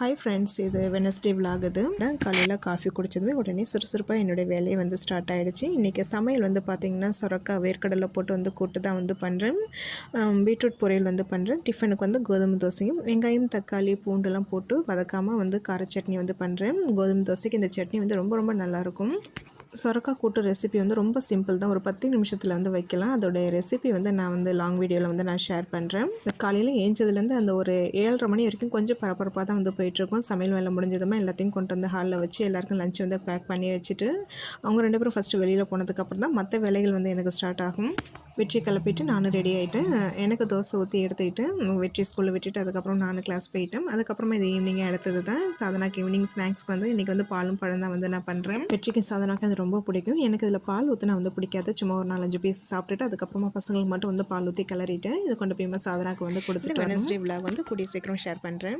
Hi friends, இது Wednesday vlog. இது தான் காலையில் காஃபி குடித்ததுமே உடனே சுறுசுறுப்பாக என்னுடைய வேலையை வந்து ஸ்டார்ட் ஆகிடுச்சு. இன்றைக்கி சமையல் வந்து பார்த்திங்கன்னா சொரக்காய் வேர்க்கடலை போட்டு வந்து கூட்டு தான் வந்து பண்ணுறேன். பீட்ரூட் பொரியல் வந்து பண்ணுறேன். டிஃபனுக்கு வந்து கோதுமை தோசையும் வெங்காயம் தக்காளி பூண்டுலாம் போட்டு வதக்காமல் வந்து கார சட்னி வந்து பண்ணுறேன். கோதுமை தோசைக்கு இந்த சட்னி வந்து ரொம்ப ரொம்ப நல்லாயிருக்கும். சொரக்காய் கூட்டு ரெசிபி வந்து ரொம்ப சிம்பிள் தான். ஒரு 10 நிமிஷத்தில் வந்து வைக்கலாம். அதோடைய ரெசிபி வந்து நான் வந்து லாங் வீடியோவில் வந்து நான் ஷேர் பண்ணுறேன். காலையில் ஏஞ்சதுலேருந்து அந்த ஒரு 7:30 மணி வரைக்கும் கொஞ்சம் பரபரப்பாக தான் வந்து போயிட்டுருக்கோம். சமையல் வேலை முடிஞ்சதுமே எல்லாத்தையும் கொண்டு வந்து ஹாலில் வச்சு எல்லாருக்கும் லஞ்ச் வந்து பேக் பண்ணி வச்சுட்டு அவங்க 2 பேரும் ஃபஸ்ட்டு வெளியில் போனதுக்கப்புறம் தான் மற்ற வேலைகள் வந்து எனக்கு ஸ்டார்ட் ஆகும். வெற்றி கிளப்பிட்டு நானும் ரெடி ஆகிட்டேன். எனக்கு தோசை ஊற்றி எடுத்துக்கிட்டு வெற்றி ஸ்கூலில் விட்டுட்டு அதுக்கப்புறம் நானும் கிளாஸ் போயிட்டேன். அதுக்கப்புறமா இது ஈவினிங்காக எடுத்தது தான். சாதனாக்கு ஈவினிங் ஸ்நாக்ஸ்க்கு வந்து இன்றைக்கி வந்து பாலும் பழம் தான் வந்து நான் பண்ணுறேன். வெற்றிக்கு சாதனாக்கு அது ரொம்ப பிடிக்கும். எனக்கு இதில் பால் ஊற்றினா வந்து பிடிக்காது. சும்மா ஒரு 4-5 பீஸ் சாப்பிட்டுட்டு அதுக்கப்புறமா பசங்களுக்கு மட்டும் வந்து பால் ஊற்றி கிளறிட்டேன். இதை கொண்டு போய் சாதனாக்கு வந்து கொடுத்துட்டு வெனஸ்டே விலாக் வந்து கூடிய சீக்கிரம் ஷேர் பண்ணுறேன்.